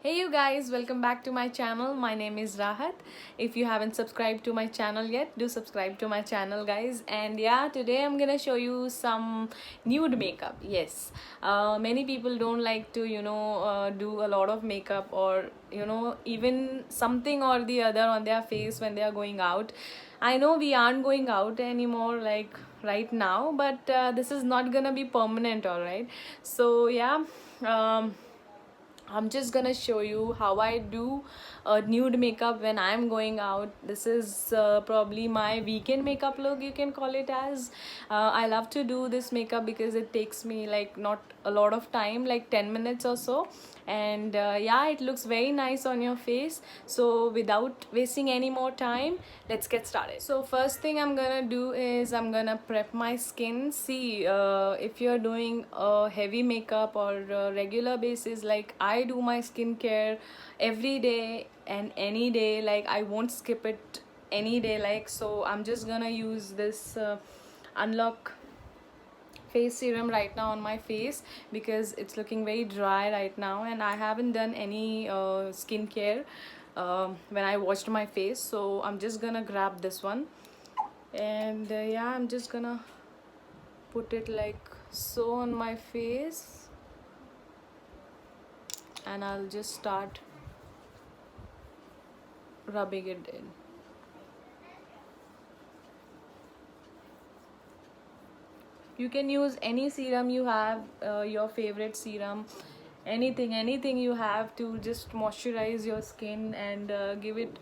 Hey you guys, welcome back to my channel. My name is Rahat. If you haven't subscribed to my channel yet, do subscribe to my channel guys. And yeah, today I'm gonna show you some nude makeup. Yes, many people don't like to do a lot of makeup, or even something or the other on their face when they are going out. I know we aren't going out anymore like right now, but this is not gonna be permanent, all right? So yeah. I'm just gonna show you how I do nude makeup when I'm going out. This is probably my weekend makeup look, you can call it as. I love to do this makeup because it takes me like not a lot of time, like 10 minutes or so. And yeah, it looks very nice on your face. So without wasting any more time, let's get started. So first thing I'm gonna do is I'm gonna prep my skin. See, if you're doing a heavy makeup or regular basis, like I do my skincare every day and any day, like I won't skip it any day, like. So I'm just gonna use this unlock face serum right now on my face because it's looking very dry right now, and I haven't done any skincare when I washed my face. So I'm just gonna grab this one, and yeah, I'm just gonna put it like so on my face, and I'll just start rubbing it in. You can use any serum you have, your favorite serum, anything you have to just moisturize your skin and give it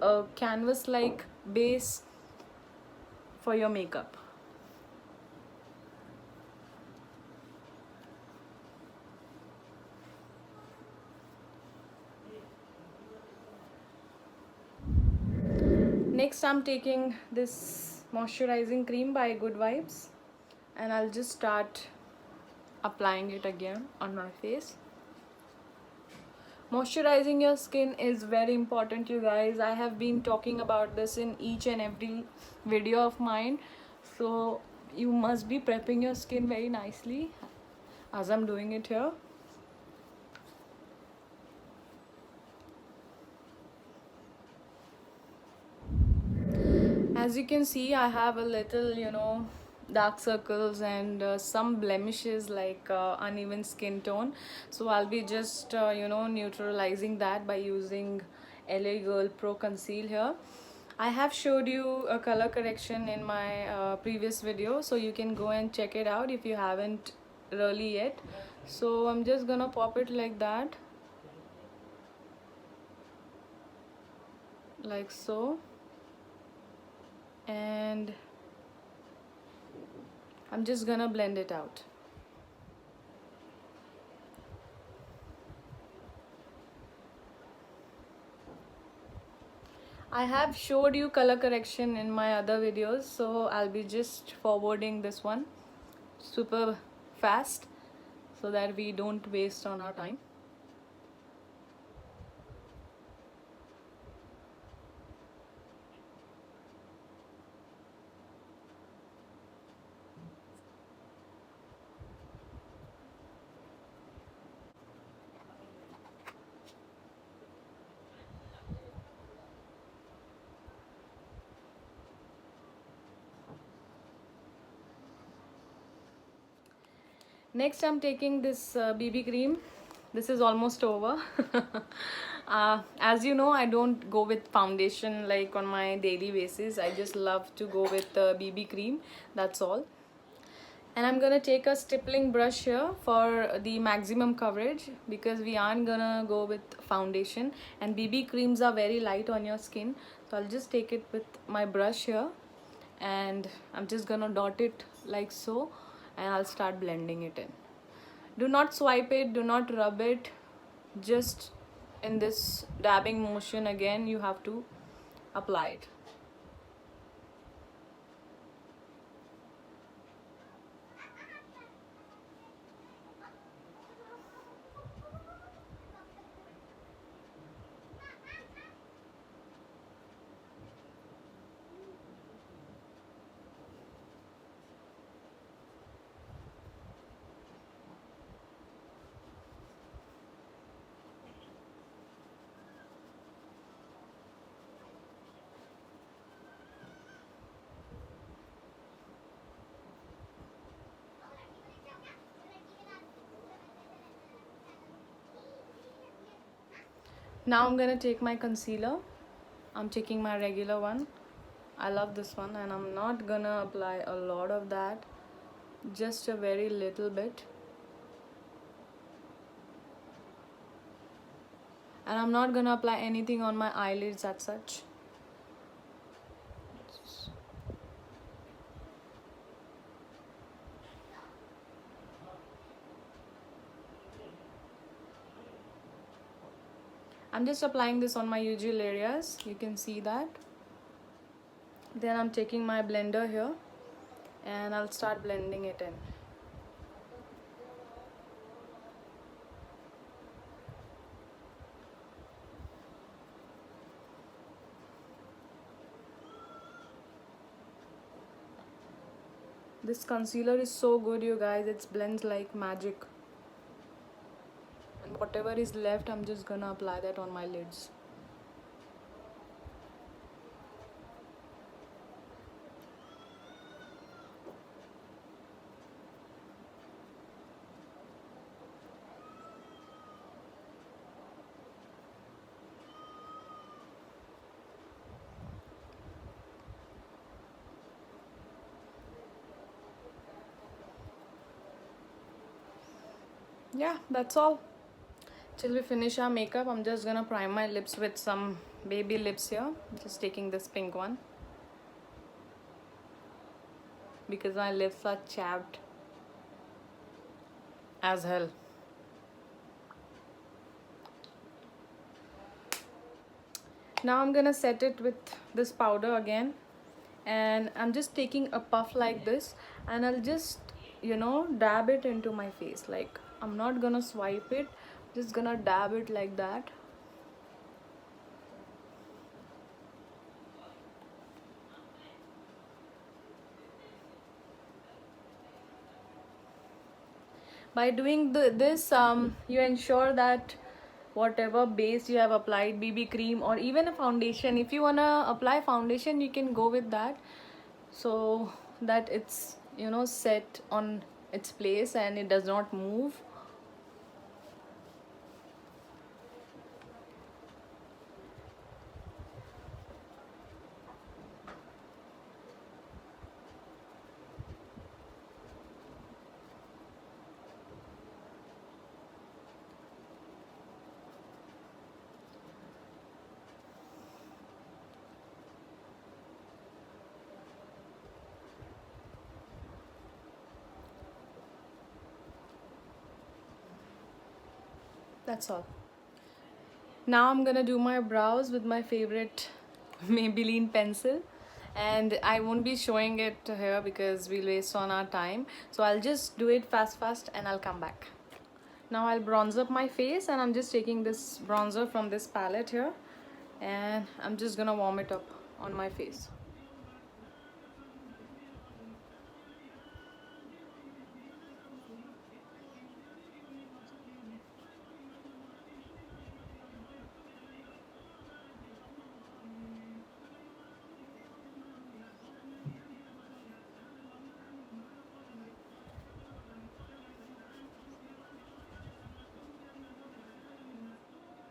a canvas like base for your makeup. Next, I'm taking this moisturizing cream by Good Vibes, and I'll just start applying it again on my face. Moisturizing your skin is very important, you guys. I have been talking about this in each and every video of mine. So you must be prepping your skin very nicely as I'm doing it here. As you can see, I have a little, dark circles and some blemishes like uneven skin tone. So I'll be just, neutralizing that by using LA Girl Pro Conceal here. I have showed you a color correction in my previous video, so you can go and check it out if you haven't really yet. So I'm just gonna pop it like that, like so, and I'm just gonna blend it out. I have showed you color correction in my other videos, so I'll be just forwarding this one super fast so that we don't waste on our time. Next, I'm taking this BB cream. This is almost over. As you know, I don't go with foundation like on my daily basis. I just love to go with BB cream. That's all. And I'm gonna take a stippling brush here for the maximum coverage because we aren't gonna go with foundation, and BB creams are very light on your skin. So I'll just take it with my brush here, and I'm just gonna dot it like so, and I'll start blending it in. Do not swipe it, do not rub it, just in this dabbing motion again you have to apply it. Now I'm gonna take my concealer. I'm taking my regular one. I love this one, and I'm not gonna apply a lot of that, just a very little bit. And I'm not gonna apply anything on my eyelids as such. I'm just applying this on my usual areas, you can see that. Then I'm taking my blender here and I'll start blending it in. This concealer is so good, you guys, it blends like magic. And whatever is left, I'm just gonna apply that on my lids. Yeah, that's all. Till we finish our makeup, I'm just gonna prime my lips with some baby lips here. Just taking this pink one because my lips are chapped as hell. Now I'm gonna set it with this powder again, and I'm just taking a puff like this, and I'll just, dab it into my face. Like, I'm not gonna swipe it, just gonna dab it like that. By doing this, you ensure that whatever base you have applied, BB cream or even a foundation, if you wanna apply foundation, you can go with that, so that it's set on its place and it does not move. That's all. Now I'm gonna do my brows with my favorite Maybelline pencil, and I won't be showing it here because we'll waste on our time, so I'll just do it fast and I'll come back. Now I'll bronze up my face, and I'm just taking this bronzer from this palette here, and I'm just gonna warm it up on my face.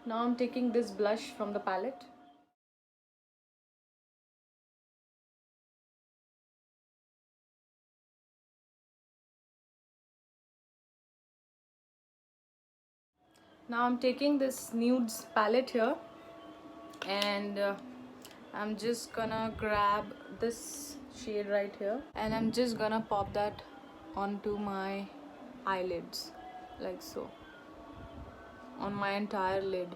Now I'm taking this blush from the palette. Now I'm taking this nudes palette here, and I'm just gonna grab this shade right here, and I'm just gonna pop that onto my eyelids like so, on my entire lid.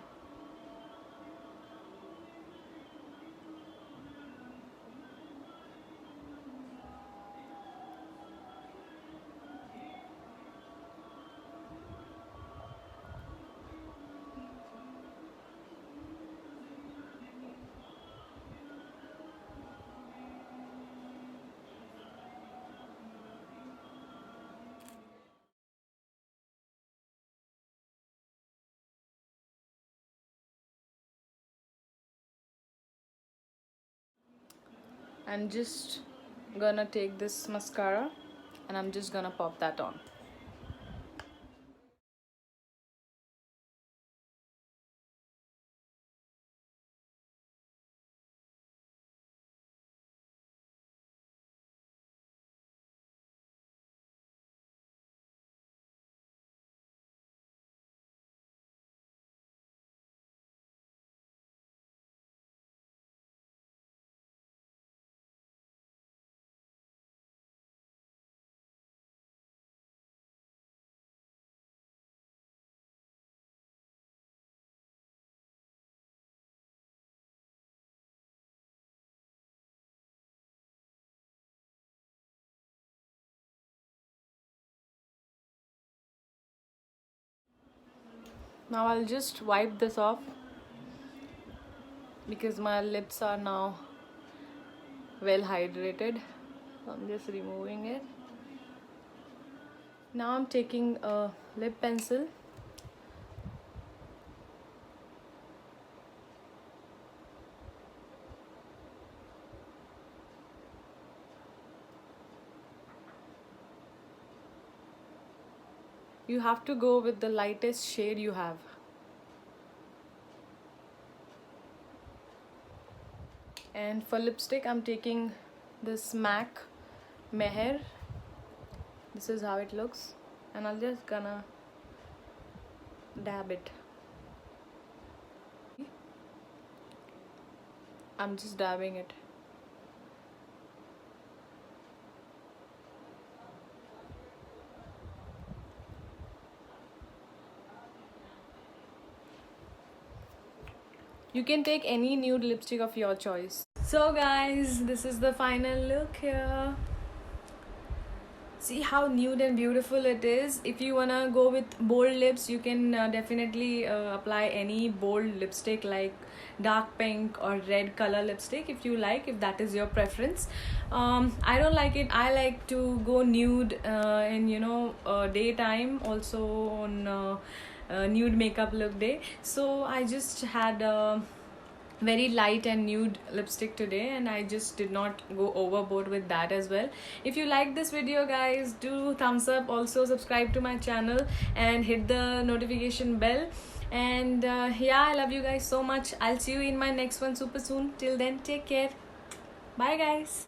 I'm just gonna take this mascara and I'm just gonna pop that on. Now I'll just wipe this off because my lips are now well hydrated. I'm just removing it. Now I'm taking a lip pencil. You have to go with the lightest shade you have. And for lipstick, I'm taking this MAC Meher. This is how it looks, and I'll just gonna dab it. I'm just dabbing it. You can take any nude lipstick of your choice. So guys, this is the final look here. See how nude and beautiful it is. If you wanna go with bold lips, you can definitely apply any bold lipstick like dark pink or red color lipstick if you like, if that is your preference. I don't like it. I like to go nude in daytime, also on nude makeup look day. So I just had very light and nude lipstick today, and I just did not go overboard with that as well. If you like this video guys, do thumbs up, also subscribe to my channel and hit the notification bell. And yeah, I love you guys so much. I'll see you in my next one super soon. Till then, take care. Bye guys.